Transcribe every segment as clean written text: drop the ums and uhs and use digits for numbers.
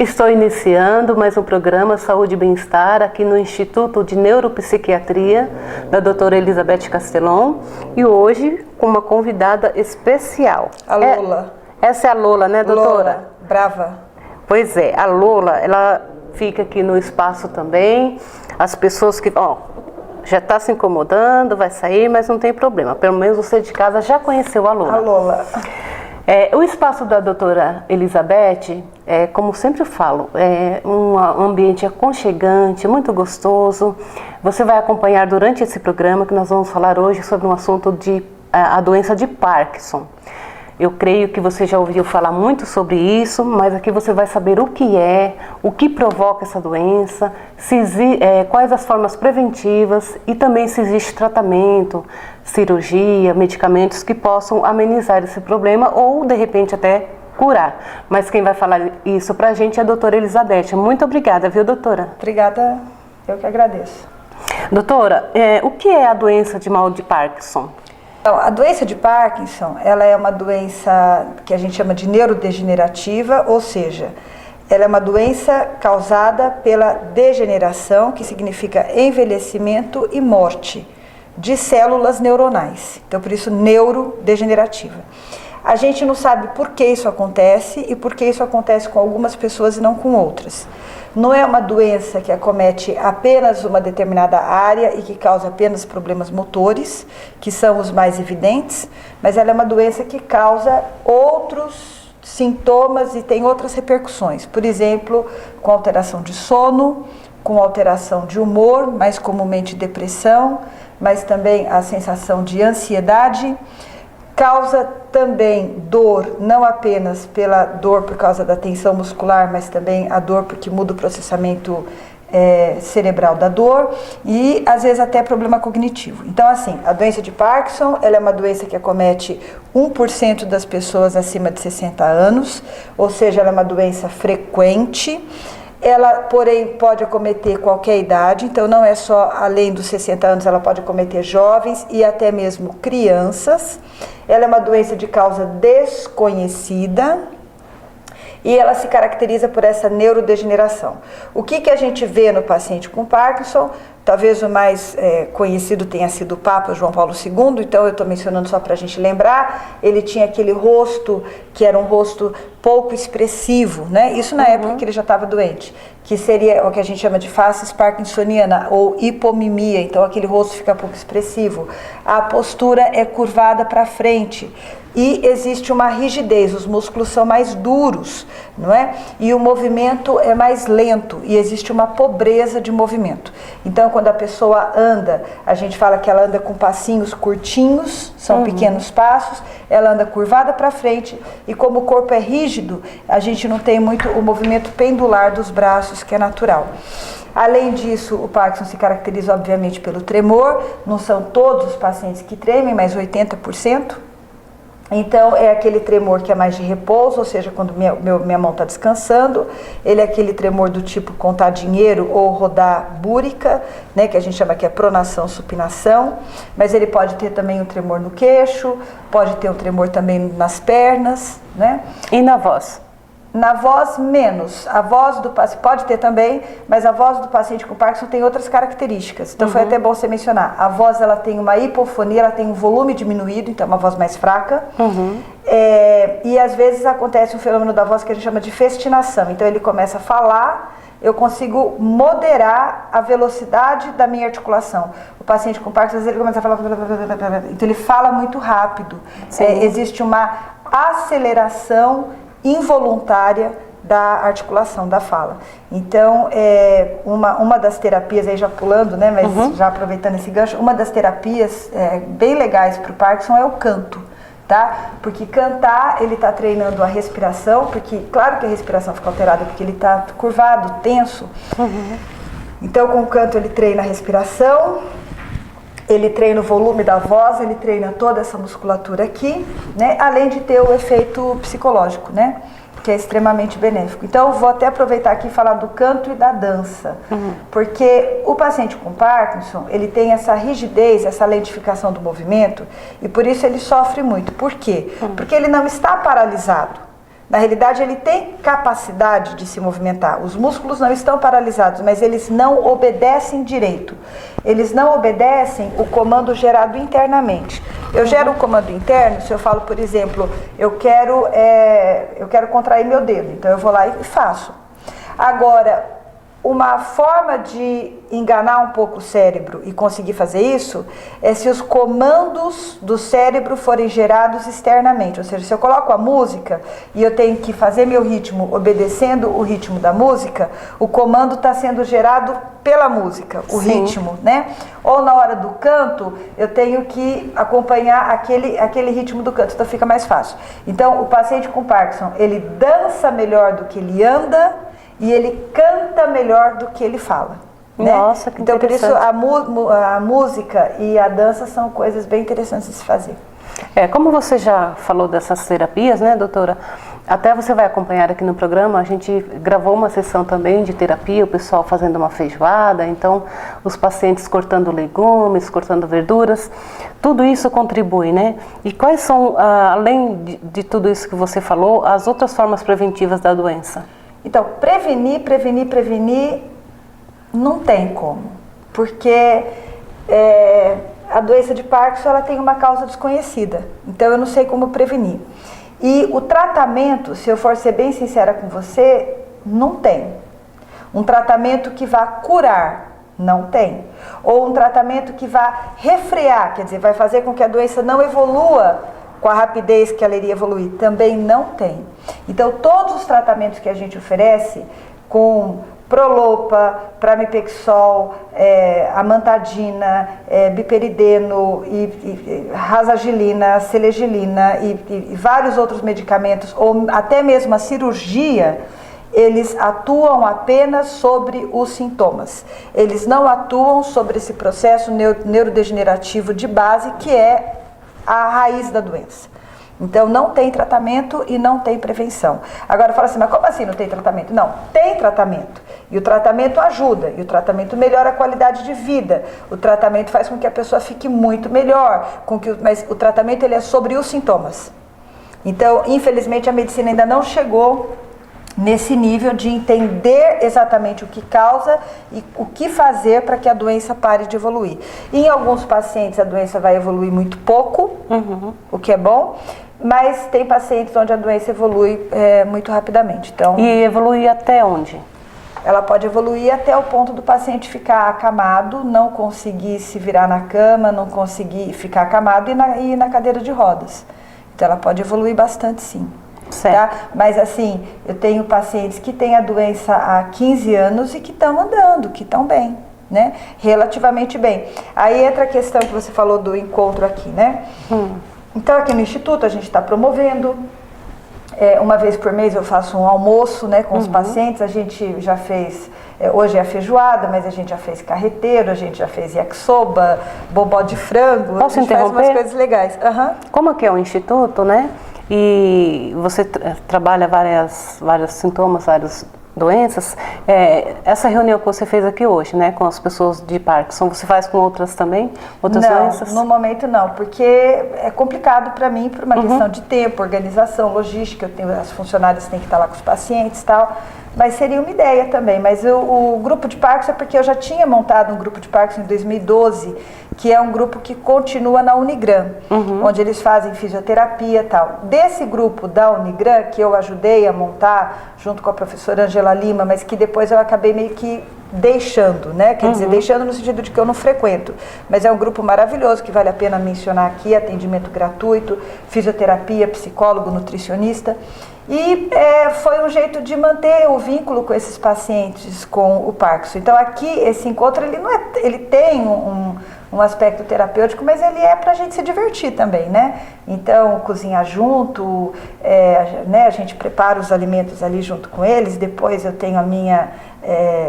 Estou iniciando mais um programa Saúde e Bem-Estar aqui no Instituto de Neuropsiquiatria da doutora Elizabeth Castelon e hoje com uma convidada especial. A Lola. Essa é a Lola, né, doutora? Lola, brava. Pois é, a Lola, ela fica aqui no espaço também. As pessoas que, já está se incomodando, vai sair, mas não tem problema. Pelo menos você de casa já conheceu a Lola. A Lola. O espaço da doutora Elizabeth, como sempre falo, é um ambiente aconchegante, muito gostoso. Você vai acompanhar durante esse programa que nós vamos falar hoje sobre um assunto de a doença de Parkinson. Eu creio que você já ouviu falar muito sobre isso, mas aqui você vai saber o que é, o que provoca essa doença, quais as formas preventivas e também se existe tratamento, cirurgia, medicamentos que possam amenizar esse problema ou, de repente, até curar. Mas quem vai falar isso pra gente é a doutora Elizabeth. Muito obrigada, viu, doutora? Obrigada, eu que agradeço. Doutora, o que é a doença de mal de Parkinson? Então, a doença de Parkinson, ela é uma doença que a gente chama de neurodegenerativa, ou seja, ela é uma doença causada pela degeneração, que significa envelhecimento e morte de células neuronais. Então, por isso, neurodegenerativa. A gente não sabe por que isso acontece e por que isso acontece com algumas pessoas e não com outras. Não é uma doença que acomete apenas uma determinada área e que causa apenas problemas motores, que são os mais evidentes, mas ela é uma doença que causa outros sintomas e tem outras repercussões. Por exemplo, com alteração de sono, com alteração de humor, mais comumente depressão, mas também a sensação de ansiedade. Causa também dor, não apenas pela dor por causa da tensão muscular, mas também a dor porque muda o processamento cerebral da dor e às vezes até problema cognitivo. Então assim, a doença de Parkinson, ela é uma doença que acomete 1% das pessoas acima de 60 anos, ou seja, ela é uma doença frequente. Ela, porém, pode acometer qualquer idade, então não é só além dos 60 anos, ela pode acometer jovens e até mesmo crianças. Ela é uma doença de causa desconhecida e ela se caracteriza por essa neurodegeneração. O que a gente vê no paciente com Parkinson? Talvez o mais conhecido tenha sido o Papa João Paulo II, então eu estou mencionando só para a gente lembrar. Ele tinha aquele rosto que era um rosto pouco expressivo, né? Isso na época que ele já estava doente, que seria o que a gente chama de face parkinsoniana ou hipomimia, então aquele rosto fica pouco expressivo. A postura é curvada para frente e existe uma rigidez, os músculos são mais duros, não é? E o movimento é mais lento e existe uma pobreza de movimento. Então, quando a pessoa anda, a gente fala que ela anda com passinhos curtinhos, são pequenos passos, ela anda curvada para frente e como o corpo é rígido, a gente não tem muito o movimento pendular dos braços, que é natural. Além disso, o Parkinson se caracteriza, obviamente, pelo tremor, não são todos os pacientes que tremem, mas 80%. Então, é aquele tremor que é mais de repouso, ou seja, quando minha mão está descansando. Ele é aquele tremor do tipo contar dinheiro ou rodar búrica, né, que a gente chama que é pronação, supinação. Mas ele pode ter também um tremor no queixo, pode ter um tremor também nas pernas, né? E na voz? Na voz, menos. A voz do paciente pode ter também, mas a voz do paciente com Parkinson tem outras características. Então foi até bom você mencionar. A voz, ela tem uma hipofonia, ela tem um volume diminuído, então é uma voz mais fraca. E às vezes acontece um fenômeno da voz que a gente chama de festinação. Então ele começa a falar, eu consigo moderar a velocidade da minha articulação. O paciente com Parkinson, às vezes ele começa a falar, então ele fala muito rápido. Existe uma aceleração involuntária da articulação, da fala. Então, uma das terapias, aí já pulando, né, mas já aproveitando esse gancho, uma das terapias bem legais para o Parkinson é o canto, tá? Porque cantar, ele está treinando a respiração, porque claro que a respiração fica alterada, porque ele está curvado, tenso. Então, com o canto, ele treina a respiração, ele treina o volume da voz, ele treina toda essa musculatura aqui, né? Além de ter o efeito psicológico, né? Que é extremamente benéfico. Então, eu vou até aproveitar aqui e falar do canto e da dança, porque o paciente com Parkinson, ele tem essa rigidez, essa lentificação do movimento, e por isso ele sofre muito. Por quê? Porque ele não está paralisado, Na realidade, ele tem capacidade de se movimentar. Os músculos não estão paralisados, mas eles não obedecem direito. Eles não obedecem o comando gerado internamente. Eu gero um comando interno, se eu falo, por exemplo, eu quero contrair meu dedo, então eu vou lá e faço. Agora, uma forma de enganar um pouco o cérebro e conseguir fazer isso é se os comandos do cérebro forem gerados externamente. Ou seja, se eu coloco a música e eu tenho que fazer meu ritmo obedecendo o ritmo da música, o comando está sendo gerado pela música, o Sim. ritmo, né? Ou na hora do canto, eu tenho que acompanhar aquele ritmo do canto, então fica mais fácil. Então, o paciente com Parkinson, ele dança melhor do que ele anda, e ele canta melhor do que ele fala. Né? Nossa, que então, por isso, interessante. a música e a dança são coisas bem interessantes de se fazer. Como você já falou dessas terapias, né, doutora? Até você vai acompanhar aqui no programa, a gente gravou uma sessão também de terapia, o pessoal fazendo uma feijoada, então os pacientes cortando legumes, cortando verduras, tudo isso contribui, né? E quais são, além de tudo isso que você falou, as outras formas preventivas da doença? Então, prevenir, não tem como, porque a doença de Parkinson ela tem uma causa desconhecida, então eu não sei como prevenir. E o tratamento, se eu for ser bem sincera com você, não tem. Um tratamento que vá curar, não tem. Ou um tratamento que vá refrear, quer dizer, vai fazer com que a doença não evolua com a rapidez que ela iria evoluir, também não tem. Então, todos os tratamentos que a gente oferece, com Prolopa, Pramipexol, Amantadina, Biperideno, Razagilina, Selegilina e vários outros medicamentos, ou até mesmo a cirurgia, eles atuam apenas sobre os sintomas. Eles não atuam sobre esse processo neurodegenerativo de base, que é a raiz da doença. Então, não tem tratamento e não tem prevenção. Agora, fala assim, mas como assim não tem tratamento? Não, tem tratamento. E o tratamento ajuda, e o tratamento melhora a qualidade de vida. O tratamento faz com que a pessoa fique muito melhor, mas o tratamento ele é sobre os sintomas. Então, infelizmente, a medicina ainda não chegou nesse nível de entender exatamente o que causa e o que fazer para que a doença pare de evoluir. E em alguns pacientes a doença vai evoluir muito pouco, o que é bom, mas tem pacientes onde a doença evolui muito rapidamente. Então, E evolui até onde? ela pode evoluir até o ponto do paciente ficar acamado, não conseguir se virar na cama, não conseguir ficar acamado e ir na cadeira de rodas. Então ela pode evoluir bastante, sim. Tá? Mas assim, eu tenho pacientes que têm a doença há 15 anos e que estão andando, que estão bem, né? Relativamente bem. Aí entra a questão que você falou do encontro aqui, né? Então aqui no Instituto a gente está promovendo, uma vez por mês eu faço um almoço, né, com os pacientes. A gente já fez, hoje é a feijoada, mas a gente já fez carreteiro, a gente já fez yakisoba, bobó de frango. Posso a gente interromper? faz umas coisas legais. Como aqui é um instituto, né? E você trabalha vários sintomas, várias doenças. Essa reunião que você fez aqui hoje, né, com as pessoas de Parkinson, você faz com outras também? Outras doenças? No momento não, porque é complicado para mim, por uma questão de tempo, organização, logística. As funcionárias têm que estar lá com os pacientes e tal. Mas seria uma ideia também. Mas o grupo de Parkinson é porque eu já tinha montado um grupo de Parkinson em 2012, que é um grupo que continua na Unigran, onde eles fazem fisioterapia e tal. Desse grupo da Unigran, que eu ajudei a montar, junto com a professora Angela Lima, mas que depois eu acabei meio que deixando, né? Quer dizer, deixando no sentido de que eu não frequento. Mas é um grupo maravilhoso, que vale a pena mencionar aqui, atendimento gratuito, fisioterapia, psicólogo, nutricionista. E foi um jeito de manter o vínculo com esses pacientes com o Parkinson. Então aqui, esse encontro, ele tem um aspecto terapêutico, mas ele é para a gente se divertir também, né? Então, cozinhar junto, né? A gente prepara os alimentos ali junto com eles, depois eu tenho a minha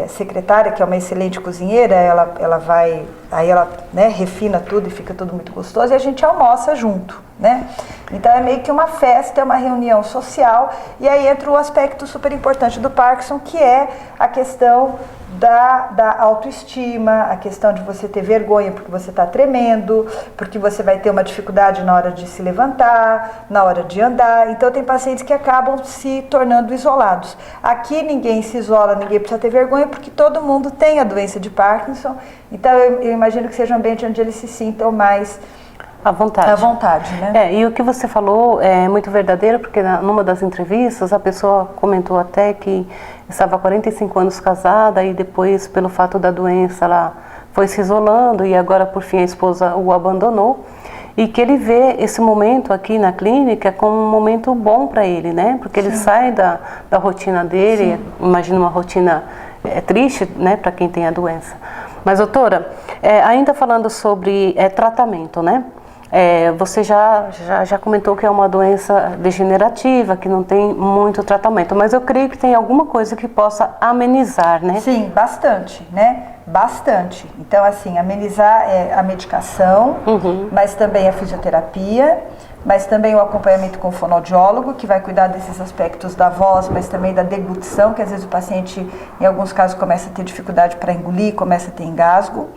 secretária, que é uma excelente cozinheira, ela vai, aí ela, né, refina tudo e fica tudo muito gostoso, e a gente almoça junto, né? Então é meio que uma festa, é uma reunião social, e aí entra o aspecto super importante do Parkinson, que é a questão da autoestima, a questão de você ter vergonha porque você está tremendo, porque você vai ter uma dificuldade na hora de se levantar, na hora de andar. Então tem pacientes que acabam se tornando isolados. Aqui ninguém se isola, ninguém precisa ter vergonha, porque todo mundo tem a doença de Parkinson. Então eu imagino que seja um ambiente onde eles se sintam mais à vontade. À vontade, né? E o que você falou é muito verdadeiro, porque numa das entrevistas a pessoa comentou até que estava há 45 anos casada e depois, pelo fato da doença, ela foi se isolando e agora, por fim, a esposa o abandonou. E que ele vê esse momento aqui na clínica como um momento bom para ele, né? Porque ele sai da rotina dele, imagina uma rotina triste, né, para quem tem a doença. Mas, doutora, ainda falando sobre tratamento, né? Você já comentou que é uma doença degenerativa, que não tem muito tratamento, mas eu creio que tem alguma coisa que possa amenizar, né? Sim, bastante, né? Bastante. Então, assim, amenizar a medicação, mas também a fisioterapia, mas também o acompanhamento com o fonoaudiólogo, que vai cuidar desses aspectos da voz, mas também da deglutição, que às vezes o paciente, em alguns casos, começa a ter dificuldade para engolir, começa a ter engasgo.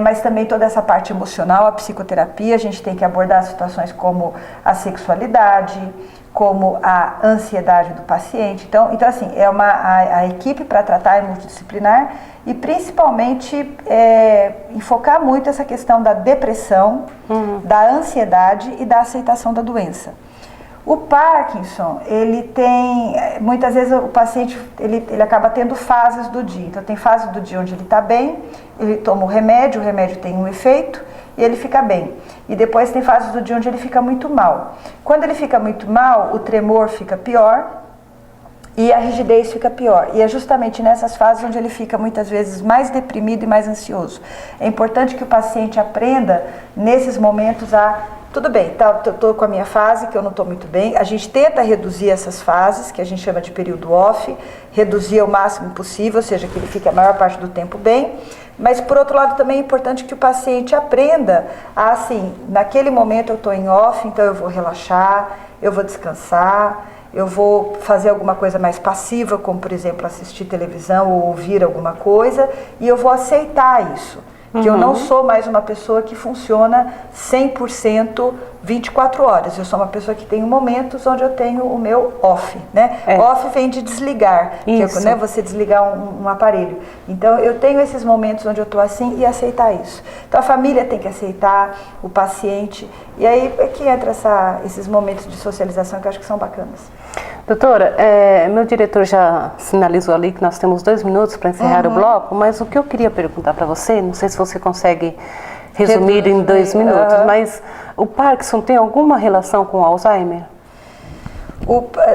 Mas também toda essa parte emocional, a psicoterapia, a gente tem que abordar situações como a sexualidade, como a ansiedade do paciente. Então assim, a equipe para tratar é multidisciplinar e principalmente enfocar muito essa questão da depressão, da ansiedade e da aceitação da doença. O Parkinson, ele tem, muitas vezes o paciente, ele acaba tendo fases do dia. Então tem fase do dia onde ele está bem, ele toma o remédio tem um efeito e ele fica bem. E depois tem fases do dia onde ele fica muito mal. Quando ele fica muito mal, o tremor fica pior e a rigidez fica pior. E é justamente nessas fases onde ele fica muitas vezes mais deprimido e mais ansioso. É importante que o paciente aprenda, nesses momentos, tudo bem, estou com a minha fase, que eu não estou muito bem. A gente tenta reduzir essas fases, que a gente chama de período off, reduzir ao máximo possível, ou seja, que ele fique a maior parte do tempo bem. Mas, por outro lado, também é importante que o paciente aprenda assim, naquele momento eu estou em off, então eu vou relaxar, eu vou descansar, eu vou fazer alguma coisa mais passiva, como, por exemplo, assistir televisão ou ouvir alguma coisa, e eu vou aceitar isso. Que eu não sou mais uma pessoa que funciona 100% 24 horas. Eu sou uma pessoa que tem momentos onde eu tenho o meu off, né? Off vem de desligar, que é, né, você desligar um aparelho. Então, eu tenho esses momentos onde eu estou assim e aceitar isso. Então, a família tem que aceitar, o paciente. E aí é que entra esses momentos de socialização que eu acho que são bacanas. Doutora, meu diretor já sinalizou ali que nós temos 2 minutos para encerrar o bloco, mas o que eu queria perguntar para você, não sei se você consegue resumir em 2 minutos, mas o Parkinson tem alguma relação com o Alzheimer?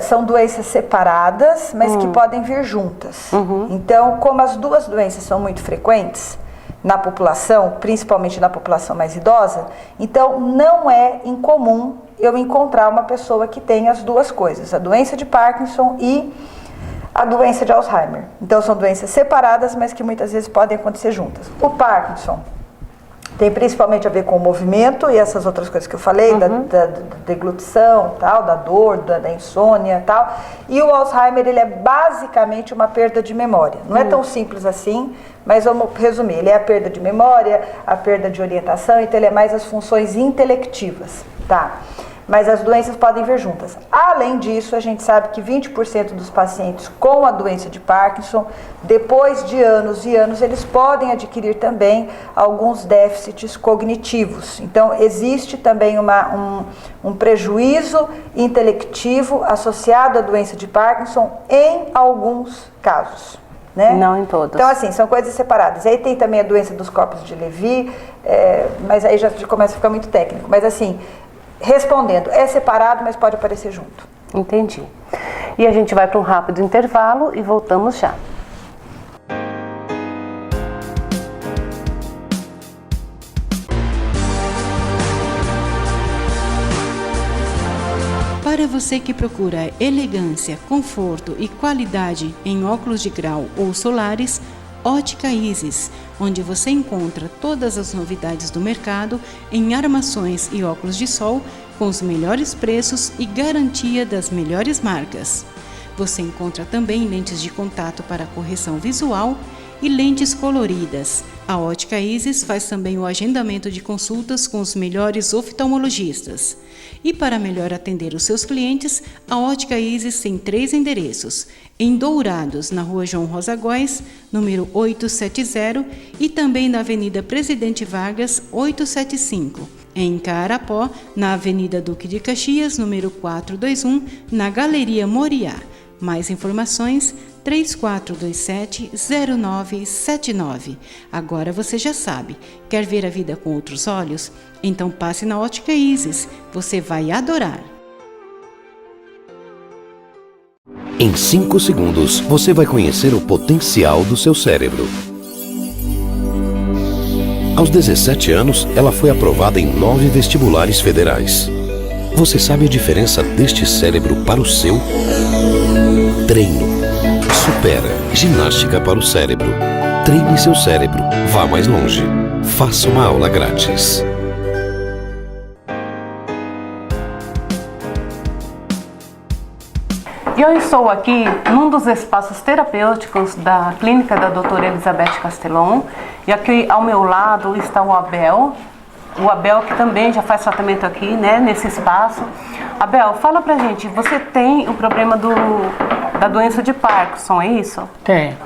São doenças separadas, mas que podem vir juntas. Então, como as duas doenças são muito frequentes na população, principalmente na população mais idosa, então não é incomum eu encontrar uma pessoa que tem as duas coisas, a doença de Parkinson e a doença de Alzheimer. Então são doenças separadas, mas que muitas vezes podem acontecer juntas. O Parkinson tem principalmente a ver com o movimento e essas outras coisas que eu falei, da deglutição, tal, da dor, da insônia, tal. E o Alzheimer, ele é basicamente uma perda de memória. Não é tão simples assim, mas vamos resumir. Ele é a perda de memória, a perda de orientação, então ele é mais as funções intelectivas, tá? Mas as doenças podem vir juntas. Além disso, a gente sabe que 20% dos pacientes com a doença de Parkinson, depois de anos e anos, eles podem adquirir também alguns déficits cognitivos. Então, existe também um prejuízo intelectivo associado à doença de Parkinson em alguns casos. Né? Não em todos. Então, assim, são coisas separadas. Aí tem também a doença dos corpos de Levy, mas aí já começa a ficar muito técnico. Mas, assim, respondendo, é separado, mas pode aparecer junto. Entendi. E a gente vai para um rápido intervalo e voltamos já. Para Para você que procura elegância, conforto e qualidade em óculos de grau ou solares, Ótica Isis, onde você encontra todas as novidades do mercado em armações e óculos de sol com os melhores preços e garantia das melhores marcas. Você encontra também lentes de contato para correção visual e lentes coloridas. A Ótica Isis faz também o agendamento de consultas com os melhores oftalmologistas. E para melhor atender os seus clientes, a Ótica Isis tem 3 endereços: em Dourados, na Rua João Rosa Góes, número 870, e também na Avenida Presidente Vargas, 875. Em Carapó, na Avenida Duque de Caxias, número 421, na Galeria Moriá. Mais informações, 3427-0979. Agora você já sabe, quer ver a vida com outros olhos? Então passe na Ótica Isis, você vai adorar. Em 5 segundos, você vai conhecer o potencial do seu cérebro. Aos 17 anos, ela foi aprovada em 9 vestibulares federais. Você sabe a diferença deste cérebro para o seu? Treino. Supera. Ginástica para o cérebro. Treine seu cérebro. Vá mais longe. Faça uma aula grátis. E eu estou aqui num dos espaços terapêuticos da clínica da doutora Elizabeth Castelon. E aqui ao meu lado está o Abel. O Abel que também já faz tratamento aqui, né, nesse espaço. Abel, fala pra gente, você tem o problema da doença de Parkinson, é isso? Tem.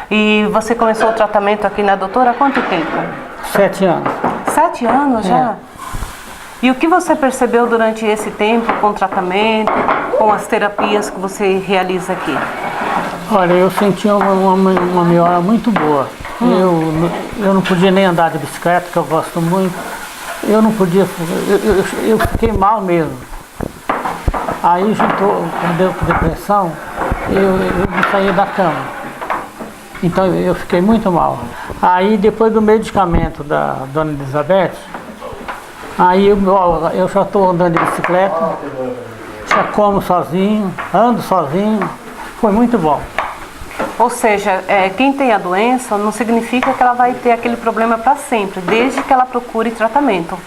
E você começou o tratamento aqui na doutora há quanto tempo? 7 anos. 7 anos já? É. E o que você percebeu durante esse tempo com o tratamento, com as terapias que você realiza aqui? Olha, eu senti uma melhora muito boa. Eu não podia nem andar de bicicleta, que eu gosto muito. Eu não podia, eu fiquei mal mesmo. Aí juntou, quando deu depressão, eu não saía da cama. Então eu fiquei muito mal. Aí depois do medicamento da dona Elizabeth, aí eu já estou andando de bicicleta, já como sozinho, ando sozinho, foi muito bom. Ou seja, quem tem a doença não significa que ela vai ter aquele problema para sempre, desde que ela procure tratamento.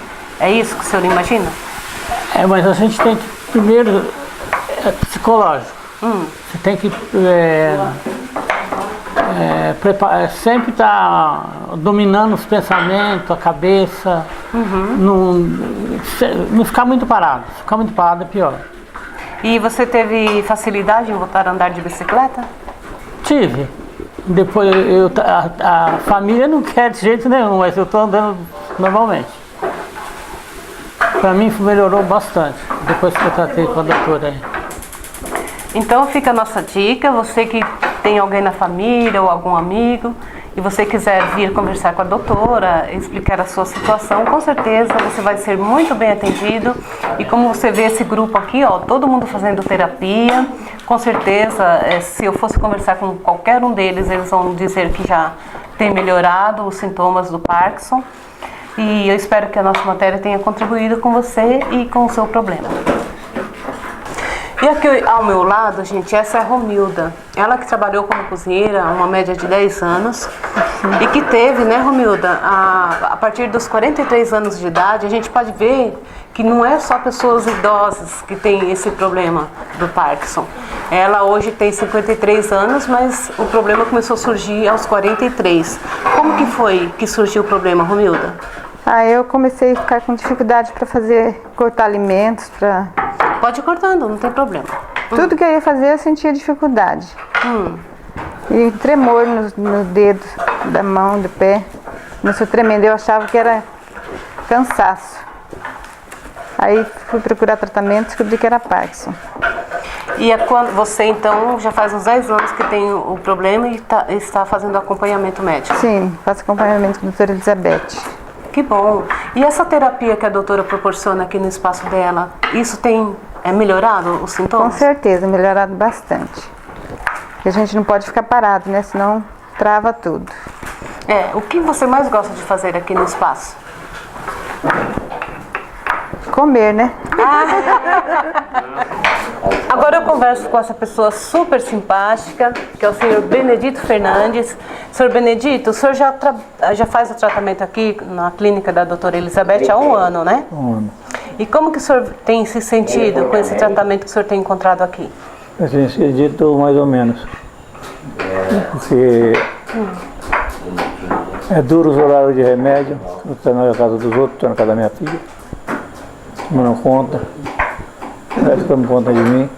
É isso que o senhor imagina? Mas a gente tem que, primeiro, psicológico. Você tem que sempre estar dominando os pensamentos, a cabeça, não ficar muito parado. Se ficar muito parado é pior. E você teve facilidade em voltar a andar de bicicleta? Tive. Depois a família não quer de jeito nenhum, mas eu estou andando normalmente. Para mim melhorou bastante, depois que eu tratei com a doutora aí. Então fica a nossa dica, você que tem alguém na família ou algum amigo e você quiser vir conversar com a doutora, explicar a sua situação, com certeza você vai ser muito bem atendido. E como você vê esse grupo aqui, ó, todo mundo fazendo terapia, com certeza, se eu fosse conversar com qualquer um deles, eles vão dizer que já tem melhorado os sintomas do Parkinson. E eu espero que a nossa matéria tenha contribuído com você e com o seu problema. E aqui ao meu lado, gente, essa é a Romilda. Ela que trabalhou como cozinheira há uma média de 10 anos e que teve, né, Romilda, a partir dos 43 anos de idade, a gente pode ver que não é só pessoas idosas que têm esse problema do Parkinson. Ela hoje tem 53 anos, mas o problema começou a surgir aos 43. Como que foi que surgiu o problema, Romilda? Eu comecei a ficar com dificuldade para cortar alimentos, Pode ir cortando, não tem problema. Tudo que eu ia fazer eu sentia dificuldade. E tremor no dedo da mão, do pé. Começou tremendo, eu achava que era cansaço. Aí fui procurar tratamento e descobri que era Parkinson. E é quando você então já faz uns 10 anos que tem o problema e está fazendo acompanhamento médico? Sim, faço acompanhamento com a doutora Elizabeth. Que bom! E essa terapia que a doutora proporciona aqui no espaço dela, isso tem melhorado os sintomas? Com certeza, melhorado bastante. E a gente não pode ficar parado, né? Senão trava tudo. O que você mais gosta de fazer aqui no espaço? comer, né? Agora eu converso com essa pessoa super simpática, que é o senhor Benedito Fernandes. Senhor Benedito, o senhor já faz o tratamento aqui na clínica da doutora Elizabeth há 1 ano, né? 1 ano. E como que o senhor tem se sentido com esse tratamento que o senhor tem encontrado aqui? Eu tenho sentido mais ou menos. Porque é duro os horários de remédio. Eu estou na casa dos outros, estou na casa da minha filha. Mas não conta. Ela fica não conta de mim.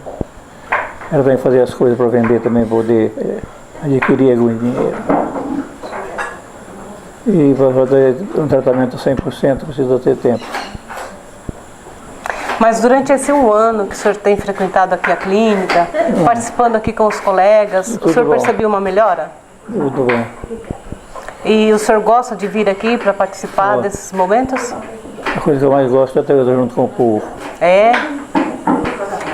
Ela tem que fazer as coisas para vender também, poder adquirir algum dinheiro. E para fazer um tratamento 100% precisa ter tempo. Mas durante esse 1 ano que o senhor tem frequentado aqui a clínica, participando aqui com os colegas, o senhor percebeu uma melhora? Tudo bem. E o senhor gosta de vir aqui para participar desses momentos? A coisa que eu mais gosto é estar junto com o povo. É.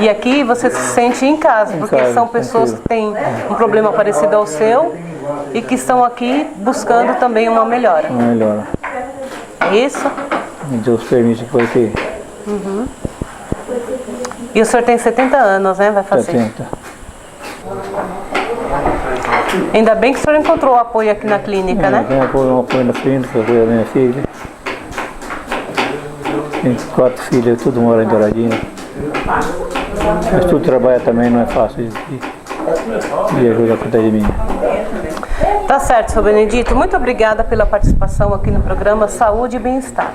E aqui você se sente em casa, porque casa, são pessoas que têm um problema parecido ao seu e que estão aqui buscando também uma melhora. Uma melhora. É isso? E Deus permite que vai ter. E o senhor tem 70 anos, né? Vai fazer. 70. Ainda bem que o senhor encontrou apoio aqui na clínica, né? Tem um apoio na clínica, apoio da minha filha. Tem 4 filhas, tudo mora em Douradina. Mas tudo trabalha também, não é fácil de ajudar a cuidar de mim. Tá certo, senhor Benedito. Muito obrigada pela participação aqui no programa Saúde e Bem-Estar.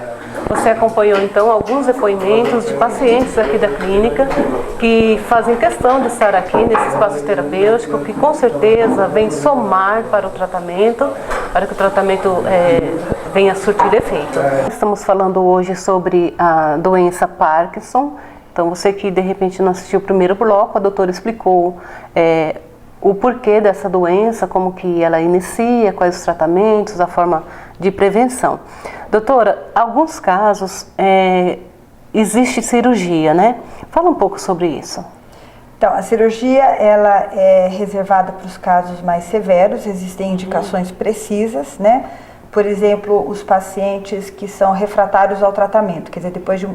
Você acompanhou então alguns depoimentos de pacientes aqui da clínica que fazem questão de estar aqui nesse espaço terapêutico, que com certeza vem somar para o tratamento, para que o tratamento venha a surtir efeito. Estamos falando hoje sobre a doença Parkinson. Então você que de repente não assistiu o primeiro bloco, a doutora explicou o porquê dessa doença, como que ela inicia, quais os tratamentos, a forma de prevenção. Doutora, alguns casos existe cirurgia, né? Fala um pouco sobre isso. Então, a cirurgia ela é reservada para os casos mais severos, existem indicações precisas, né? Por exemplo, os pacientes que são refratários ao tratamento, quer dizer, depois de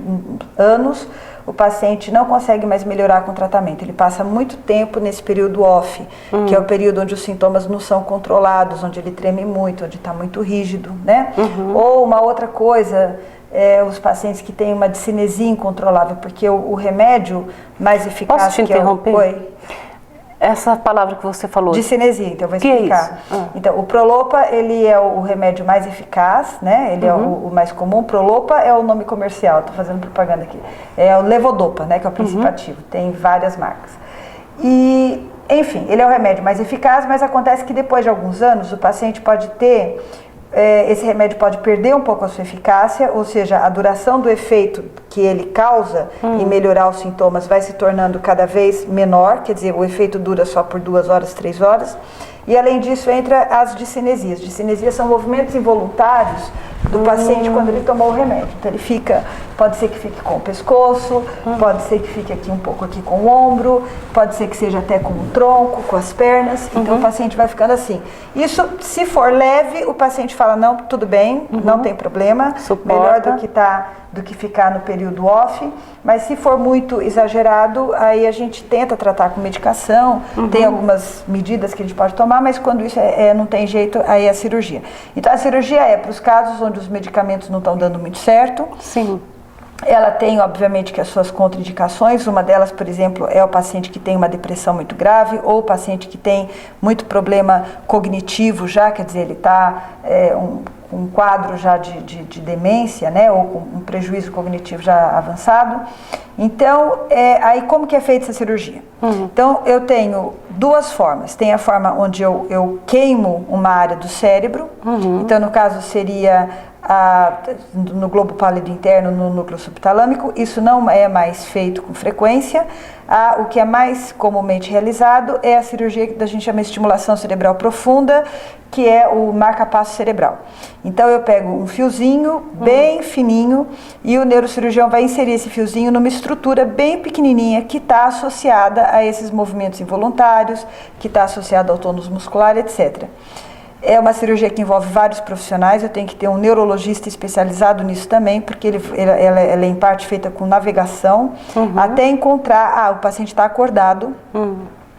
anos, o paciente não consegue mais melhorar com o tratamento. Ele passa muito tempo nesse período off, que é o período onde os sintomas não são controlados, onde ele treme muito, onde está muito rígido, né? Ou uma outra coisa, os pacientes que têm uma discinesia incontrolável, porque o remédio mais eficaz... Posso te interromper? Oi. Essa palavra que você falou. Discinesia, então eu vou explicar. Que é isso? Então, o Prolopa, ele é o remédio mais eficaz, né? Ele é o mais comum. Prolopa é o nome comercial, estou fazendo propaganda aqui. É o Levodopa, né? Que é o princípio ativo. Tem várias marcas. E, enfim, ele é o remédio mais eficaz, mas acontece que depois de alguns anos o paciente pode ter... esse remédio pode perder um pouco a sua eficácia, ou seja, a duração do efeito que ele causa em melhorar os sintomas vai se tornando cada vez menor, quer dizer, o efeito dura só por 2 horas, 3 horas. E além disso entra as discinesias. Discinesias são movimentos involuntários do paciente quando ele tomou o remédio. Então ele fica, pode ser que fique com o pescoço, pode ser que fique aqui um pouco aqui com o ombro, pode ser que seja até com o tronco, com as pernas. Então o paciente vai ficando assim. Isso, se for leve, o paciente fala, não, tudo bem, não tem problema, melhor do que ficar no período off. Mas se for muito exagerado, aí a gente tenta tratar com medicação, tem algumas medidas que a gente pode tomar, mas quando isso não tem jeito, aí é a cirurgia. Então a cirurgia é para os casos onde os medicamentos não estão dando muito certo. Sim. Ela tem, obviamente, que as suas contraindicações. Uma delas, por exemplo, é o paciente que tem uma depressão muito grave ou o paciente que tem muito problema cognitivo já, quer dizer, ele está um quadro já de demência, né, ou com um prejuízo cognitivo já avançado. Então, aí como que é feita essa cirurgia? Então, eu tenho 2 formas. Tem a forma onde eu queimo uma área do cérebro, então no caso seria no globo pálido interno, no núcleo subtalâmico. Isso não é mais feito com frequência. O que é mais comumente realizado é a cirurgia que a gente chama de estimulação cerebral profunda, que é o marca-passo cerebral. Então eu pego um fiozinho bem fininho e o neurocirurgião vai inserir esse fiozinho numa estrutura bem pequenininha que está associada a esses movimentos involuntários, que está associada ao tônus muscular, etc. É uma cirurgia que envolve vários profissionais, eu tenho que ter um neurologista especializado nisso também, porque ela é em parte feita com navegação, até encontrar, o paciente está acordado,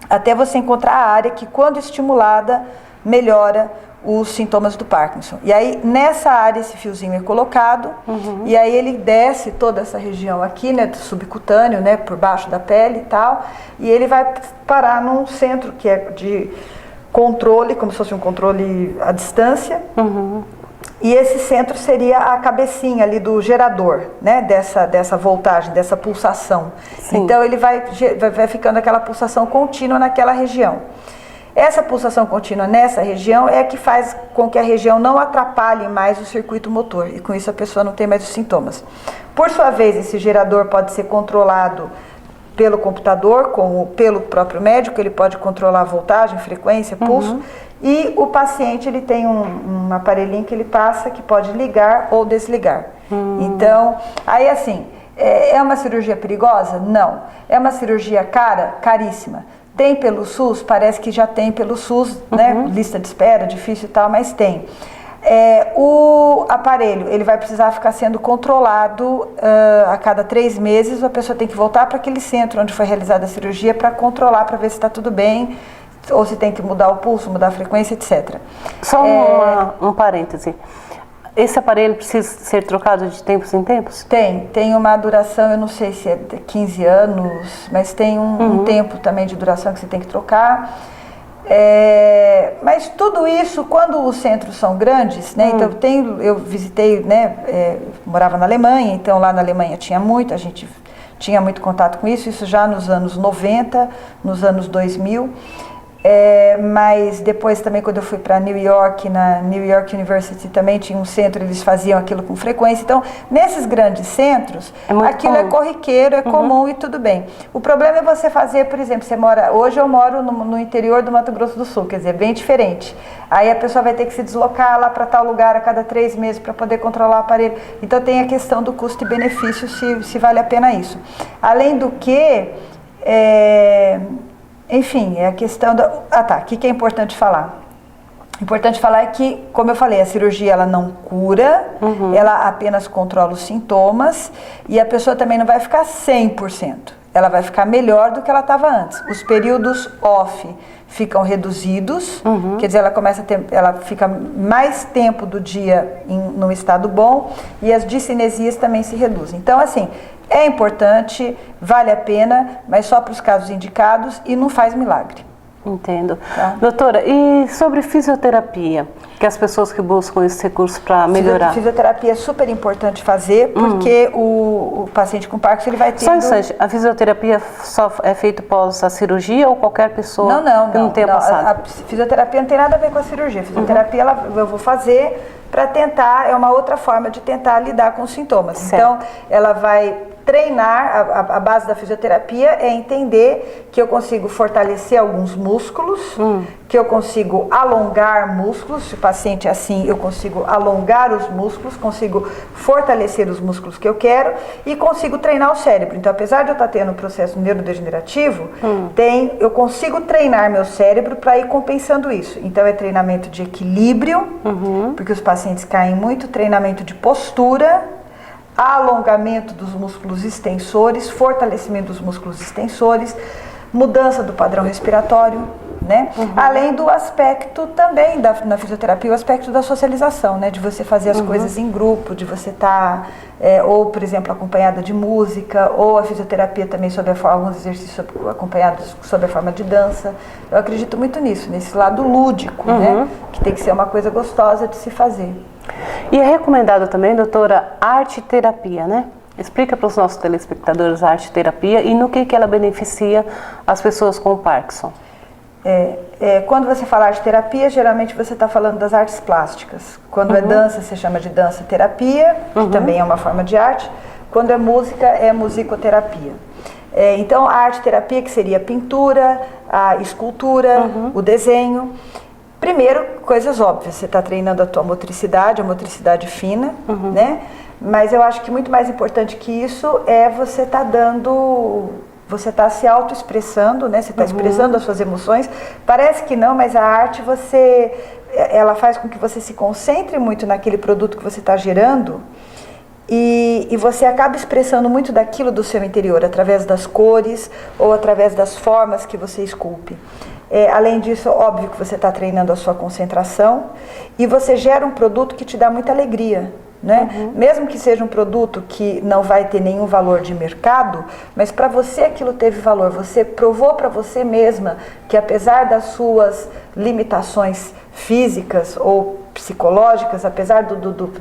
até você encontrar a área que, quando estimulada, melhora os sintomas do Parkinson. E aí, nessa área, esse fiozinho é colocado, e aí ele desce toda essa região aqui, né, do subcutâneo, né, por baixo da pele e tal, e ele vai parar num centro que é de controle, como se fosse um controle à distância, e esse centro seria a cabecinha ali do gerador, né, dessa voltagem, dessa pulsação. Sim. Então ele vai ficando aquela pulsação contínua naquela região. Essa pulsação contínua nessa região é a que faz com que a região não atrapalhe mais o circuito motor, e com isso a pessoa não tem mais os sintomas. Por sua vez, esse gerador pode ser controlado pelo computador, pelo próprio médico, ele pode controlar a voltagem, frequência, pulso, e o paciente ele tem um aparelhinho que ele passa que pode ligar ou desligar. Então, aí assim, é uma cirurgia perigosa? Não. É uma cirurgia cara? Caríssima. Tem pelo SUS? Parece que já tem pelo SUS, né? Lista de espera, difícil e tal, mas tem. O aparelho, ele vai precisar ficar sendo controlado a cada 3 meses, a pessoa tem que voltar para aquele centro onde foi realizada a cirurgia para controlar, para ver se está tudo bem, ou se tem que mudar o pulso, mudar a frequência, etc. Só um parêntese. Esse aparelho precisa ser trocado de tempos em tempos? Tem uma duração, eu não sei se é 15 anos, mas tem um tempo também de duração que você tem que trocar. Mas tudo isso, quando os centros são grandes, né? Então eu visitei, né? Morava na Alemanha, então lá na Alemanha a gente tinha muito contato com isso já nos anos 90, nos anos 2000. Mas depois também, quando eu fui para New York, na New York University também tinha um centro, eles faziam aquilo com frequência. Então, nesses grandes centros, aquilo é corriqueiro, é comum e tudo bem. O problema é você fazer, por exemplo, hoje eu moro no interior do Mato Grosso do Sul, quer dizer, bem diferente. Aí a pessoa vai ter que se deslocar lá para tal lugar a cada 3 meses para poder controlar o aparelho. Então tem a questão do custo e benefício, se vale a pena isso. Além do que, enfim, é a questão da... o que é importante falar? Importante falar é que, como eu falei, a cirurgia ela não cura, ela apenas controla os sintomas, e a pessoa também não vai ficar 100%. Ela vai ficar melhor do que ela estava antes. Os períodos off ficam reduzidos, quer dizer, ela fica mais tempo do dia num estado bom, e as discinesias também se reduzem. Então, assim, é importante, vale a pena, mas só para os casos indicados e não faz milagre. Entendo. Tá. Doutora, e sobre fisioterapia? Que as pessoas que buscam esse recurso para melhorar? Fisioterapia é super importante fazer, porque o paciente com Parkinson ele vai ter... Só um instante, a fisioterapia só é feita após a cirurgia ou qualquer pessoa que não tenha passado? A fisioterapia não tem nada a ver com a cirurgia. A fisioterapia eu vou fazer para tentar, é uma outra forma de tentar lidar com os sintomas. Certo. Então, ela vai treinar, a base da fisioterapia é entender que eu consigo fortalecer alguns músculos, que eu consigo alongar músculos, se o paciente é assim, eu consigo alongar os músculos, consigo fortalecer os músculos que eu quero e consigo treinar o cérebro. Então, apesar de eu estar tendo um processo neurodegenerativo, eu consigo treinar meu cérebro para ir compensando isso. Então, é treinamento de equilíbrio, porque os pacientes caem muito, treinamento de postura, alongamento dos músculos extensores, fortalecimento dos músculos extensores, mudança do padrão respiratório, né? Além do aspecto também na fisioterapia, o aspecto da socialização, né? De você fazer as coisas em grupo, de você estar, ou por exemplo, acompanhada de música, ou a fisioterapia também alguns exercícios acompanhados sob a forma de dança. Eu acredito muito nisso, nesse lado lúdico, né? Que tem que ser uma coisa gostosa de se fazer. E é recomendado também, doutora, arte-terapia, né? Explica para os nossos telespectadores a arte-terapia e no que ela beneficia as pessoas com Parkinson. Quando você fala arte-terapia, geralmente você está falando das artes plásticas. Quando é dança, você chama de dança-terapia, que também é uma forma de arte. Quando é música, é musicoterapia. Então, a arte-terapia, que seria a pintura, a escultura, o desenho. Primeiro, coisas óbvias, você está treinando a tua motricidade, a motricidade fina, né? Mas eu acho que muito mais importante que isso é você estar você está se autoexpressando, né? Você está expressando as suas emoções. Parece que não, mas a arte ela faz com que você se concentre muito naquele produto que você está gerando e você acaba expressando muito daquilo do seu interior, através das cores ou através das formas que você esculpe. Além disso, óbvio que você está treinando a sua concentração e você gera um produto que te dá muita alegria. Né? Mesmo que seja um produto que não vai ter nenhum valor de mercado, mas para você aquilo teve valor, você provou para você mesma que apesar das suas limitações físicas ou psicológicas, apesar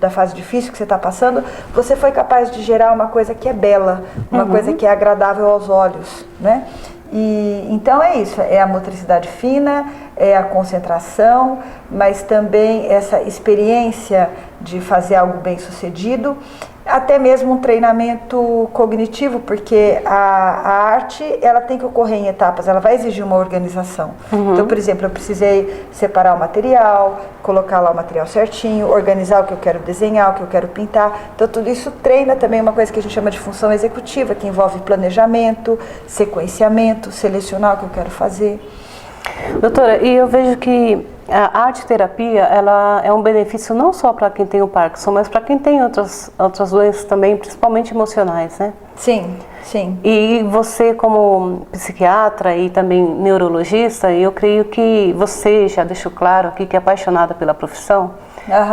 da fase difícil que você está passando, você foi capaz de gerar uma coisa que é bela, uma coisa que é agradável aos olhos, né? E então é isso, é a motricidade fina, é a concentração, mas também essa experiência de fazer algo bem sucedido, até mesmo um treinamento cognitivo, porque a arte ela tem que ocorrer em etapas, ela vai exigir uma organização. Então, por exemplo, eu precisei separar o material, colocar lá o material certinho, organizar o que eu quero desenhar, o que eu quero pintar. Então, tudo isso treina também uma coisa que a gente chama de função executiva, que envolve planejamento, sequenciamento, selecionar o que eu quero fazer. Doutora, e eu vejo que a arte-terapia, ela é um benefício não só para quem tem o Parkinson, mas para quem tem outras doenças também, principalmente emocionais, né? Sim, sim. E você, como psiquiatra e também neurologista, eu creio que você já deixou claro aqui que é apaixonada pela profissão.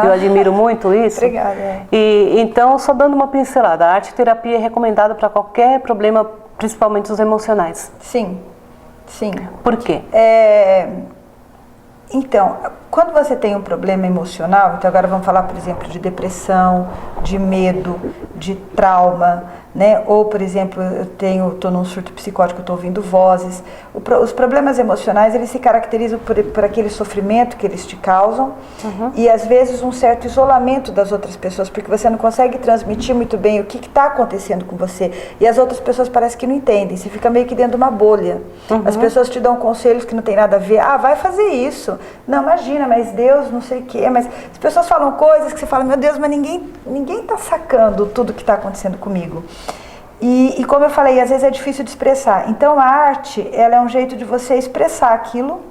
Eu admiro muito isso. Obrigada. E então, só dando uma pincelada, a arte-terapia é recomendada para qualquer problema, principalmente os emocionais. Sim, sim. Por quê? Então, quando você tem um problema emocional, então agora vamos falar, por exemplo, de depressão, de medo, de trauma, né? Ou, por exemplo, eu estou num surto psicótico, estou ouvindo vozes. Os problemas emocionais, eles se caracterizam por aquele sofrimento que eles te causam e, às vezes, um certo isolamento das outras pessoas, porque você não consegue transmitir muito bem o que está acontecendo com você. E as outras pessoas parecem que não entendem, você fica meio que dentro de uma bolha. As pessoas te dão conselhos que não tem nada a ver. Ah, vai fazer isso. Não, imagina, mas Deus, não sei o quê. Mas as pessoas falam coisas que você fala, meu Deus, mas ninguém está sacando tudo que está acontecendo comigo. E como eu falei, às vezes é difícil de expressar. Então a arte, ela é um jeito de você expressar aquilo,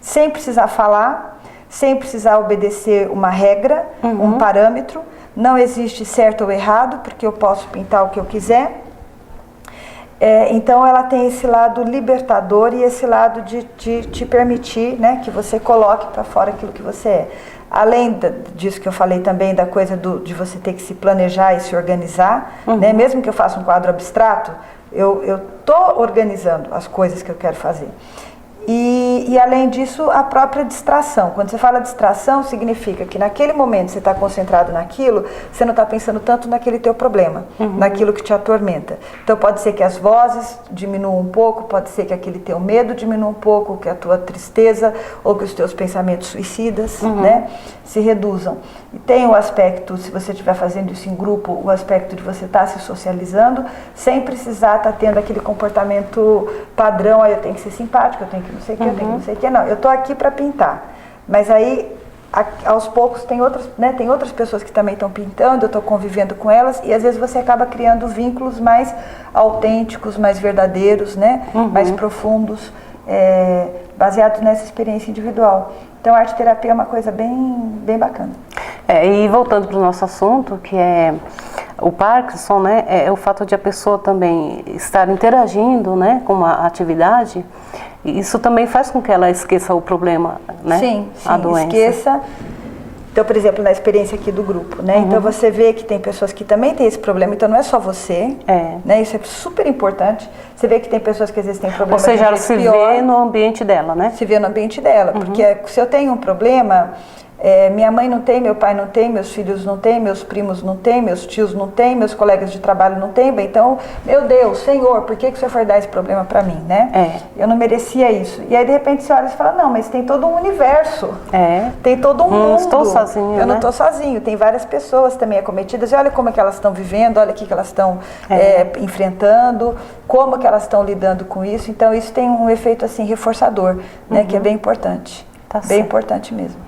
sem precisar falar, sem precisar obedecer uma regra, um parâmetro. Não existe certo ou errado, porque eu posso pintar o que eu quiser. Então ela tem esse lado libertador e esse lado de te permitir, né, que você coloque para fora aquilo que você é. Além disso que eu falei também, da coisa de você ter que se planejar e se organizar, né? Mesmo que eu faça um quadro abstrato, eu estou organizando as coisas que eu quero fazer. E além disso, a própria distração. Quando você fala distração, significa que naquele momento você está concentrado naquilo, você não está pensando tanto naquele teu problema, naquilo que te atormenta. Então pode ser que as vozes diminuam um pouco, pode ser que aquele teu medo diminua um pouco, que a tua tristeza ou que os teus pensamentos suicidas, né, se reduzam. E tem o aspecto, se você estiver fazendo isso em grupo, o aspecto de você estar se socializando, sem precisar estar tendo aquele comportamento padrão, aí eu tenho que ser simpático, eu tenho que não sei o que, eu tenho que não sei o que. Não, eu estou aqui para pintar. Mas aí, aos poucos, tem outras pessoas que também estão pintando, eu estou convivendo com elas, e às vezes você acaba criando vínculos mais autênticos, mais verdadeiros, né? Mais profundos, baseados nessa experiência individual. Então a arte-terapia é uma coisa bem bacana. E voltando para o nosso assunto, que é o Parkinson, né, é o fato de a pessoa também estar interagindo, né, com uma atividade, isso também faz com que ela esqueça o problema, né? Sim, a doença. Esqueça. Então, por exemplo, na experiência aqui do grupo, né? Então você vê que tem pessoas que também têm esse problema, então não é só você, né? Isso é super importante. Você vê que tem pessoas que às vezes têm problema. Ou seja, ela se vê no ambiente dela, né? Se vê no ambiente dela, porque se eu tenho um problema, minha mãe não tem, meu pai não tem, meus filhos não têm, meus primos não têm, meus tios não têm, meus colegas de trabalho não têm, bem, então, meu Deus, Senhor, por que o Senhor foi dar esse problema para mim, né? Eu não merecia isso. E aí, de repente, você olha e fala, não, mas tem todo um universo, tem todo um mundo. Não estou sozinho, Eu não estou sozinho, tem várias pessoas também acometidas, e olha como é que elas estão vivendo, olha o que elas estão enfrentando, como que elas estão lidando com isso. Então, isso tem um efeito, assim, reforçador, né, que é bem importante. Bem importante mesmo.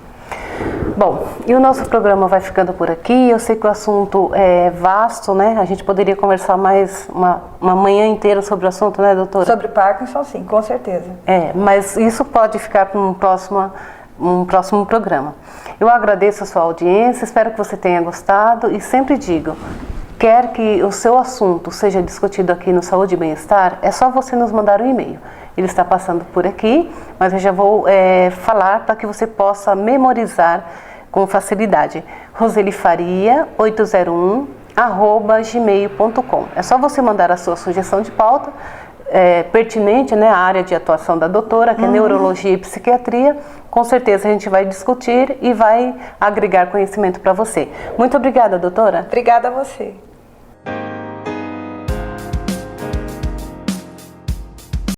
Bom, e o nosso programa vai ficando por aqui. Eu sei que o assunto é vasto, né? A gente poderia conversar mais uma manhã inteira sobre o assunto, né, doutora? Sobre Parkinson, sim, com certeza. Mas isso pode ficar para uma próxima programa. Eu agradeço a sua audiência, espero que você tenha gostado e sempre digo, quer que o seu assunto seja discutido aqui no Saúde e Bem-Estar, é só você nos mandar um e-mail. Ele está passando por aqui, mas eu já vou falar para que você possa memorizar com facilidade. roselifaria801@gmail.com. É só você mandar a sua sugestão de pauta pertinente, né, à área de atuação da doutora, que é neurologia e psiquiatria. Com certeza a gente vai discutir e vai agregar conhecimento para você. Muito obrigada, doutora. Obrigada a você.